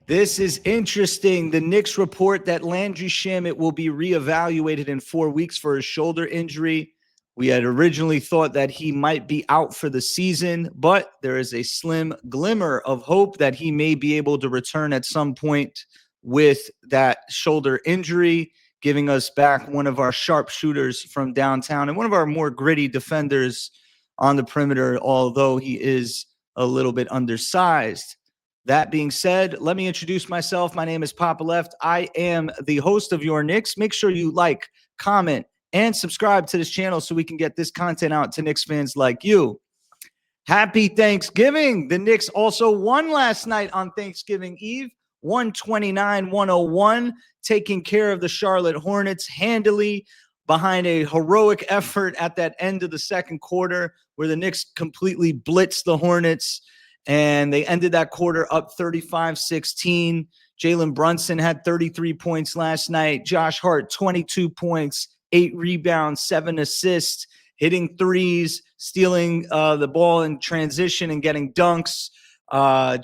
This is interesting. The Knicks report that Landry Shamet will be reevaluated in 4 weeks for his shoulder injury. We had originally thought that he might be out for the season, but there is a slim glimmer of hope that he may be able to return at some point with that shoulder injury, giving us back one of our sharpshooters from downtown and one of our more gritty defenders on the perimeter, although he is a little bit undersized. That being said, let me introduce myself. My name is Papa Left. I am the host of Your Knicks. Make sure you like, comment, and subscribe to this channel so we can get this content out to Knicks fans like you. Happy Thanksgiving. The Knicks also won last night on Thanksgiving Eve, 129-101, taking care of the Charlotte Hornets handily behind a heroic effort at that end of the second quarter where the Knicks completely blitzed the Hornets. And they ended that quarter up 35-16. Jalen Brunson had 33 points last night. Josh Hart, 22 points, 8 rebounds, 7 assists, hitting threes, stealing the ball in transition and getting dunks.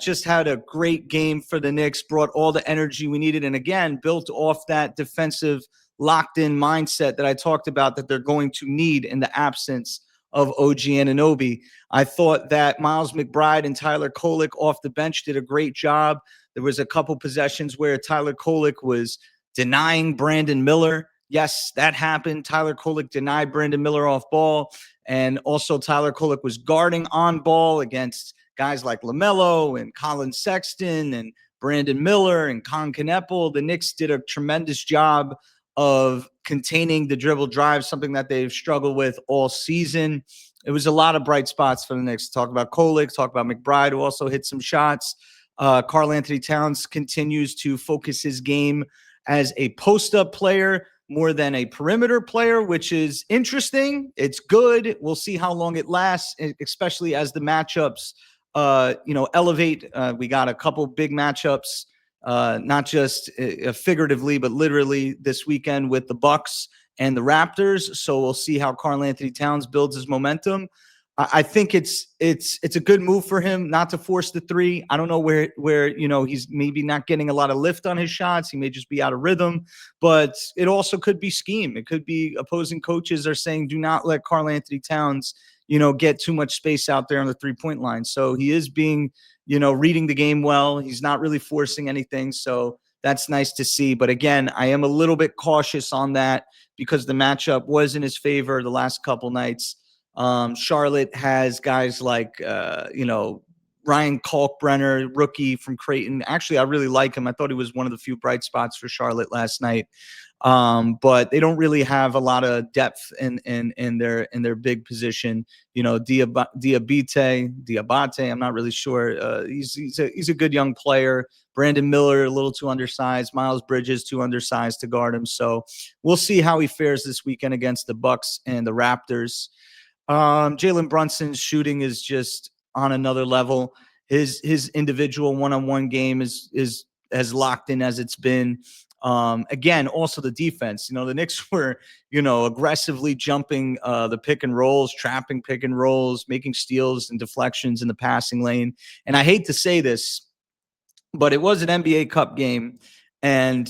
Just had a great game for the Knicks, brought all the energy we needed. And again, built off that defensive locked-in mindset that I talked about that they're going to need in the absence of OG Anunoby. I thought that Miles McBride and Tyler Kolek off the bench did a great job. There was a couple possessions where Tyler Kolek was denying Brandon Miller. Yes, that happened. Tyler Kolek denied Brandon Miller off ball. And also Tyler Kolek was guarding on ball against guys like LaMelo and Colin Sexton and Brandon Miller and Con Kneppel. The Knicks did a tremendous job of containing the dribble drive, something that they've struggled with all season. It was a lot of bright spots for the Knicks. Talk about Kolek, talk about McBride, who also hit some shots. Karl Anthony Towns continues to focus his game as a post-up player more than a perimeter player, which is interesting. It's good. We'll see how long it lasts, especially as the matchups, elevate. We got a couple big matchups, not just figuratively, but literally this weekend with the Bucks and the Raptors. So we'll see how Karl Anthony Towns builds his momentum. I think it's a good move for him not to force the three. I don't know where he's maybe not getting a lot of lift on his shots. He may just be out of rhythm, but it also could be scheme. It could be opposing coaches are saying, do not let Karl Anthony Towns, get too much space out there on the 3-point line. So he is being, reading the game well. He's not really forcing anything. So that's nice to see. But again, I am a little bit cautious on that because the matchup was in his favor the last couple nights. Charlotte has guys like, Ryan Kalkbrenner, rookie from Creighton. Actually, I really like him. I thought he was one of the few bright spots for Charlotte last night. But they don't really have a lot of depth in their big position. Diabate. I'm not really sure. He's a good young player. Brandon Miller, a little too undersized. Miles Bridges, too undersized to guard him. So we'll see how he fares this weekend against the Bucks and the Raptors. Jalen Brunson's shooting is just on another level. His individual one-on-one game is as locked in as it's been. Again, also the defense. The Knicks were, aggressively jumping the pick and rolls, trapping pick and rolls, making steals and deflections in the passing lane. And I hate to say this, but it was an NBA Cup game, and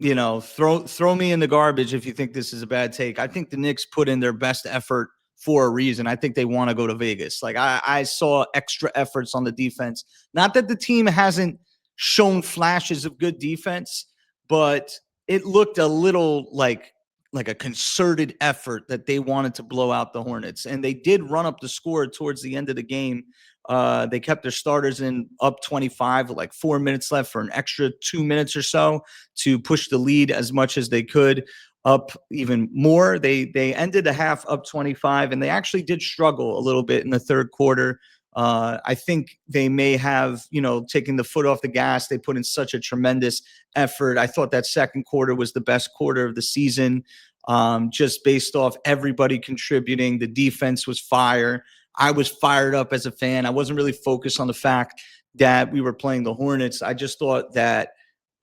throw me in the garbage if you think this is a bad take. I think the Knicks put in their best effort for a reason. I think they want to go to Vegas. Like I saw extra efforts on the defense. Not that the team hasn't shown flashes of good defense, but it looked a little like a concerted effort that they wanted to blow out the Hornets. And they did run up the score towards the end of the game. They kept their starters in up 25 with like 4 minutes left for an extra 2 minutes or so to push the lead as much as they could up even more. They ended the half up 25, and they actually did struggle a little bit in the third quarter. I think they may have, taken the foot off the gas. They put in such a tremendous effort. I thought that second quarter was the best quarter of the season, just based off everybody contributing. The defense was fire. I was fired up as a fan. I wasn't really focused on the fact that we were playing the Hornets. I just thought that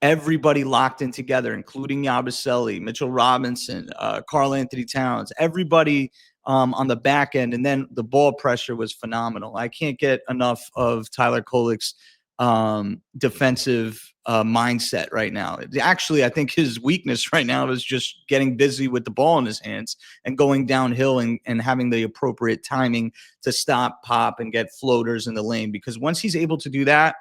everybody locked in together, including Yabusele, Mitchell Robinson, Karl Anthony Towns, everybody on the back end. And then the ball pressure was phenomenal. I can't get enough of Tyler Kolek's defensive mindset right now. Actually, I think his weakness right now is just getting busy with the ball in his hands and going downhill and having the appropriate timing to stop, pop, and get floaters in the lane. Because once he's able to do that,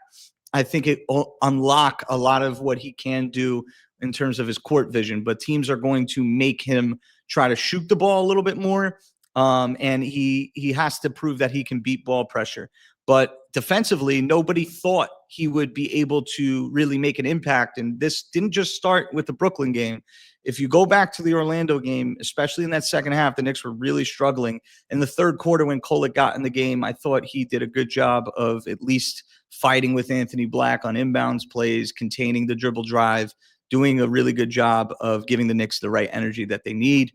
I think it will unlock a lot of what he can do in terms of his court vision. But teams are going to make him try to shoot the ball a little bit more. And he has to prove that he can beat ball pressure. But defensively, nobody thought he would be able to really make an impact. And this didn't just start with the Brooklyn game. If you go back to the Orlando game, especially in that second half, the Knicks were really struggling. In the third quarter, when Kolek got in the game, I thought he did a good job of at least fighting with Anthony Black on inbounds plays, containing the dribble drive, doing a really good job of giving the Knicks the right energy that they need.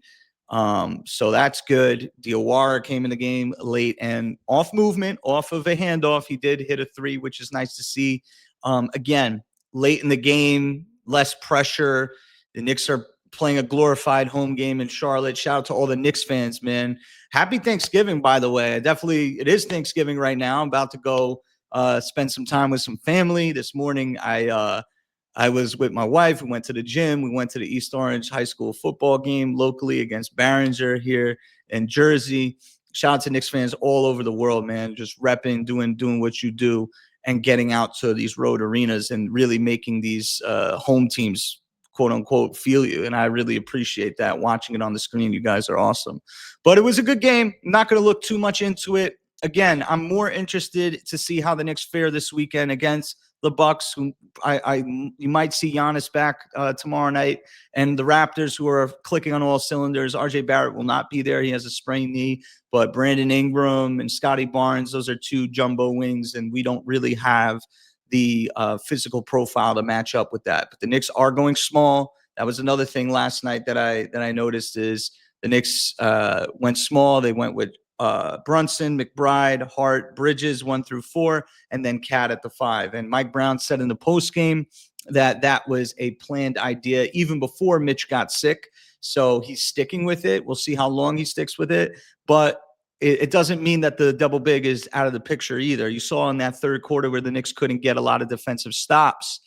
So that's good. Diawara came in the game late and off movement, off of a handoff. He did hit a three, which is nice to see. Again, late in the game, less pressure. The Knicks are playing a glorified home game in Charlotte. Shout out to all the Knicks fans, man. Happy Thanksgiving, by the way. It is Thanksgiving right now. I'm about to go spend some time with some family. This morning, I was with my wife. We went to the gym. We went to the East Orange High School football game locally against Barringer here in Jersey. Shout out to Knicks fans all over the world, man. Just repping, doing what you do, and getting out to these road arenas and really making these home teams, quote unquote, feel you. And I really appreciate that. Watching it on the screen, you guys are awesome. But it was a good game. I'm not going to look too much into it. Again, I'm more interested to see how the Knicks fare this weekend against the Bucks, who you might see Giannis back tomorrow night, and the Raptors, who are clicking on all cylinders. RJ Barrett will not be there; he has a sprained knee. But Brandon Ingram and Scotty Barnes, those are two jumbo wings, and we don't really have the physical profile to match up with that. But the Knicks are going small. That was another thing last night that I noticed is the Knicks went small. They went with Brunson, McBride, Hart, Bridges 1 through 4, and then Cat at the 5. And Mike Brown said in the postgame that was a planned idea even before Mitch got sick. So he's sticking with it. We'll see how long he sticks with it. But it doesn't mean that the double big is out of the picture either. You saw in that third quarter where the Knicks couldn't get a lot of defensive stops.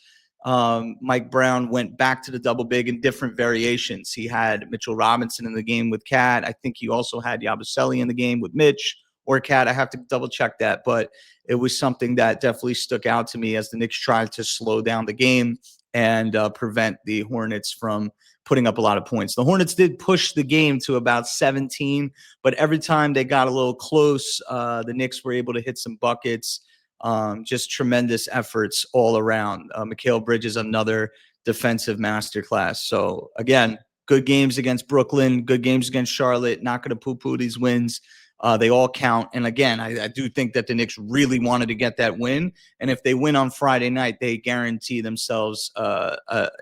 Mike Brown went back to the double big in different variations. He had Mitchell Robinson in the game with Cat. I think he also had Yabusele in the game with Mitch or Cat. I have to double check that, but it was something that definitely stuck out to me as the Knicks tried to slow down the game and prevent the Hornets from putting up a lot of points. The Hornets did push the game to about 17, but every time they got a little close, the Knicks were able to hit some buckets. Just tremendous efforts all around. Mikal Bridges, another defensive masterclass. So again, good games against Brooklyn, good games against Charlotte. Not going to poo-poo these wins. They all count. And again, I do think that the Knicks really wanted to get that win. And if they win on Friday night, they guarantee themselves a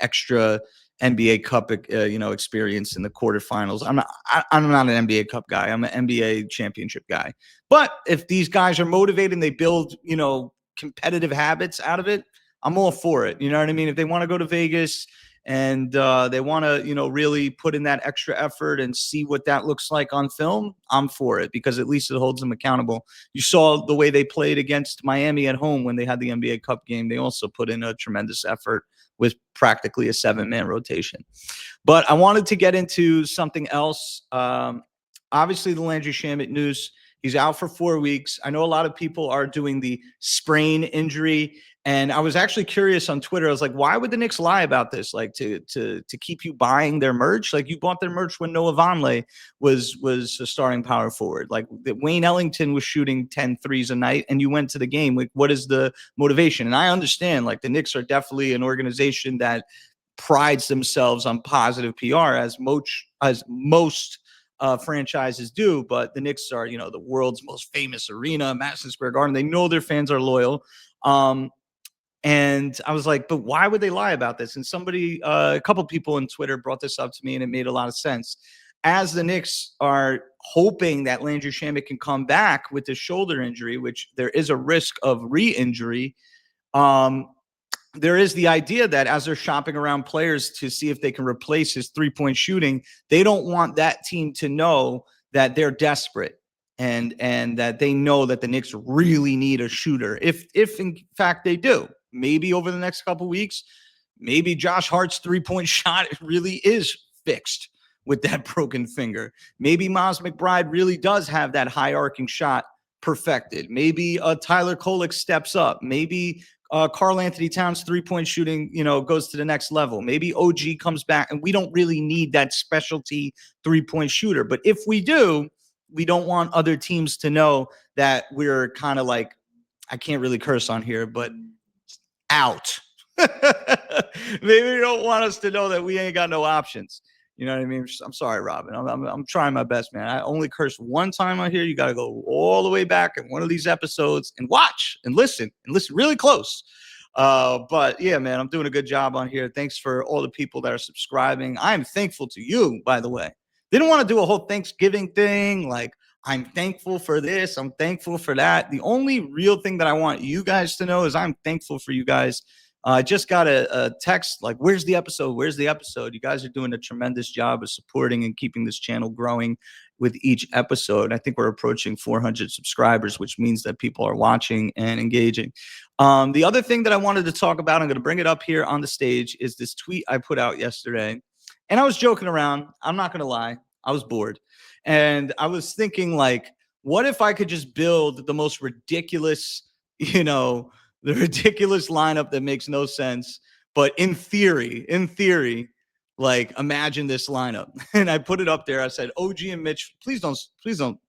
extra NBA Cup, experience in the quarterfinals. I'm not an NBA Cup guy. I'm an NBA championship guy. But if these guys are motivated and they build, competitive habits out of it, I'm all for it. You know what I mean? If they want to go to Vegas and they want to, really put in that extra effort and see what that looks like on film, I'm for it because at least it holds them accountable. You saw the way they played against Miami at home when they had the NBA Cup game. They also put in a tremendous effort with practically a 7-man rotation. But I wanted to get into something else. Obviously, the Landry Shamet news. He's out for 4 weeks. I know a lot of people are doing the sprain injury. And I was actually curious on Twitter. I was like, why would the Knicks lie about this? Like to keep you buying their merch? Like you bought their merch when Noah Vonleh was a starting power forward. Like Wayne Ellington was shooting 10 threes a night and you went to the game. Like what is the motivation? And I understand like the Knicks are definitely an organization that prides themselves on positive PR as most franchises do. But the Knicks are, the world's most famous arena, Madison Square Garden. They know their fans are loyal. And I was like, but why would they lie about this? And a couple people on Twitter brought this up to me and it made a lot of sense. As the Knicks are hoping that Landry Shamet can come back with the shoulder injury, which there is a risk of re-injury, there is the idea that as they're shopping around players to see if they can replace his three-point shooting, they don't want that team to know that they're desperate. and that they know that the Knicks really need a shooter. If in fact they do, maybe over the next couple weeks, maybe Josh Hart's 3-point shot really is fixed with that broken finger. Maybe Miles McBride really does have that high arcing shot perfected. Maybe Tyler Kolek steps up. Maybe Karl Anthony Towns 3-point shooting, goes to the next level. Maybe OG comes back, and we don't really need that specialty 3-point shooter. But if we do, we don't want other teams to know that we're kind of like, I can't really curse on here, but out. Maybe you don't want us to know that we ain't got no options. You know what I mean? I'm sorry, Robin. I'm trying my best, man. I only cursed one time on here. You got to go all the way back in one of these episodes and watch and listen really close. But yeah, man, I'm doing a good job on here. Thanks for all the people that are subscribing. I am thankful to you, by the way. Didn't want to do a whole Thanksgiving thing. Like, I'm thankful for this. I'm thankful for that. The only real thing that I want you guys to know is I'm thankful for you guys. I just got a text like, where's the episode? Where's the episode? You guys are doing a tremendous job of supporting and keeping this channel growing with each episode. I think we're approaching 400 subscribers, which means that people are watching and engaging. The other thing that I wanted to talk about, I'm going to bring it up here on the stage, is this tweet I put out yesterday. And I was joking around. I'm not going to lie. I was bored. And I was thinking, like, what if I could just build the most ridiculous, the ridiculous lineup that makes no sense. But in theory, like, imagine this lineup. And I put it up there. I said, OG and Mitch, please don't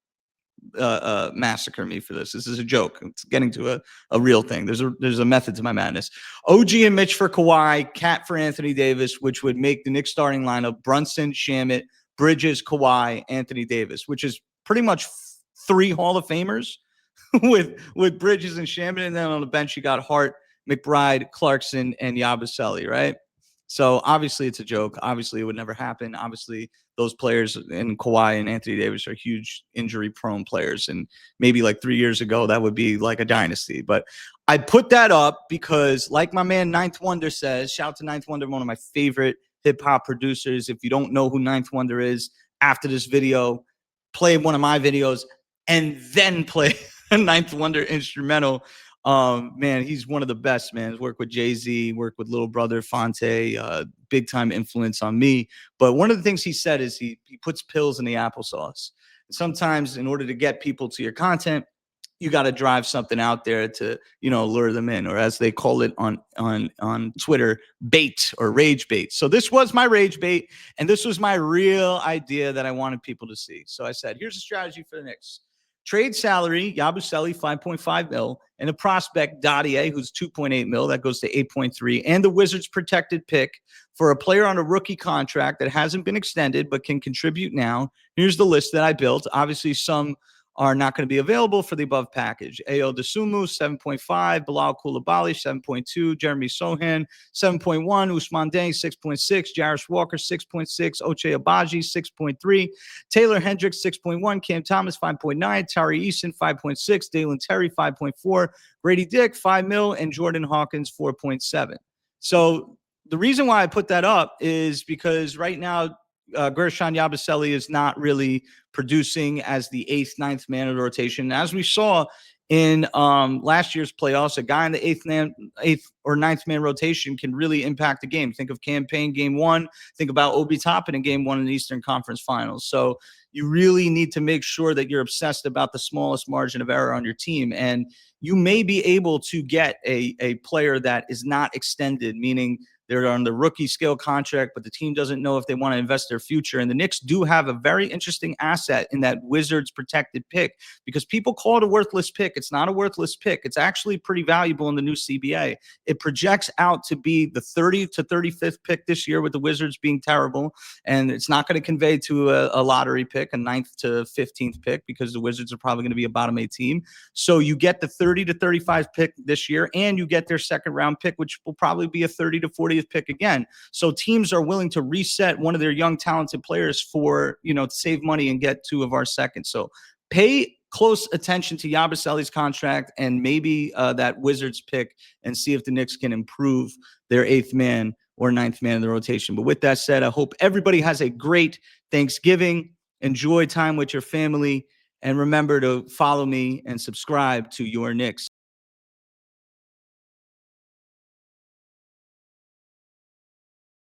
massacre me for this. This is a joke. It's getting to a real thing. There's a method to my madness. OG and Mitch for Kawhi, Cat for Anthony Davis, which would make the Knicks starting lineup Brunson, Shamet, Bridges, Kawhi, Anthony Davis, which is pretty much 3 Hall of Famers with Bridges and Shamet. And then on the bench, you got Hart, McBride, Clarkson, and Yabusele, right? So obviously it's a joke. Obviously it would never happen. Obviously those players and Kawhi and Anthony Davis are huge injury prone players. And maybe like 3 years ago, that would be like a dynasty. But I put that up because, like my man Ninth Wonder says, shout out to Ninth Wonder, one of my favorite hip hop producers. If you don't know who Ninth Wonder is, after this video, play one of my videos and then play a Ninth Wonder instrumental. Man, he's one of the best, man. He's worked with Jay-Z, worked with Little Brother, Fonte, big time influence on me. But one of the things he said is he puts pills in the applesauce. Sometimes in order to get people to your content, you got to drive something out there to, lure them in, or as they call it on Twitter, bait or rage bait. So this was my rage bait, and this was my real idea that I wanted people to see. So I said, here's a strategy for the Knicks. Trade salary, Yabusele, 5.5 mil, and a prospect, Dadier, who's 2.8 mil, that goes to 8.3, and the Wizards protected pick for a player on a rookie contract that hasn't been extended but can contribute now. Here's the list that I built. Obviously, some are not going to be available for the above package. Ayo Dosunmu, 7.5. Bilal Coulibaly, 7.2. Jeremy Sohan, 7.1. Usman Deng, 6.6. Jarris Walker, 6.6. Ochai Agbaji, 6.3. Taylor Hendricks, 6.1. Cam Thomas, 5.9. Tari Eason, 5.6. Dalen Terry, 5.4. Grady Dick, 5 mil. And Jordan Hawkins, 4.7. So the reason why I put that up is because right now, Guerschon Yabusele is not really producing as the 8th, 9th man of the rotation. As we saw in last year's playoffs, a guy in the 8th or 9th man rotation can really impact the game. Think of Campaign game 1. Think about Obi Toppin in game 1 in the Eastern Conference Finals. So you really need to make sure that you're obsessed about the smallest margin of error on your team. And you may be able to get a player that is not extended, meaning they're on the rookie scale contract, but the team doesn't know if they want to invest their future. And the Knicks do have a very interesting asset in that Wizards protected pick, because people call it a worthless pick. It's not a worthless pick. It's actually pretty valuable in the new CBA. It projects out to be the 30th to 35th pick this year, with the Wizards being terrible. And it's not going to convey to a lottery pick, a 9th to 15th pick, because the Wizards are probably going to be a bottom 8 team. So you get the 30 to 35 pick this year, and you get their second round pick, which will probably be a 30 to 40th pick again. So teams are willing to reset one of their young talented players for, to save money and get 2 of our seconds. So pay close attention to Yabusele's contract and maybe that Wizards pick, and see if the Knicks can improve their 8th man or 9th man in the rotation. But with that said, I hope everybody has a great Thanksgiving. Enjoy time with your family, And remember to follow me and subscribe to Your Knicks.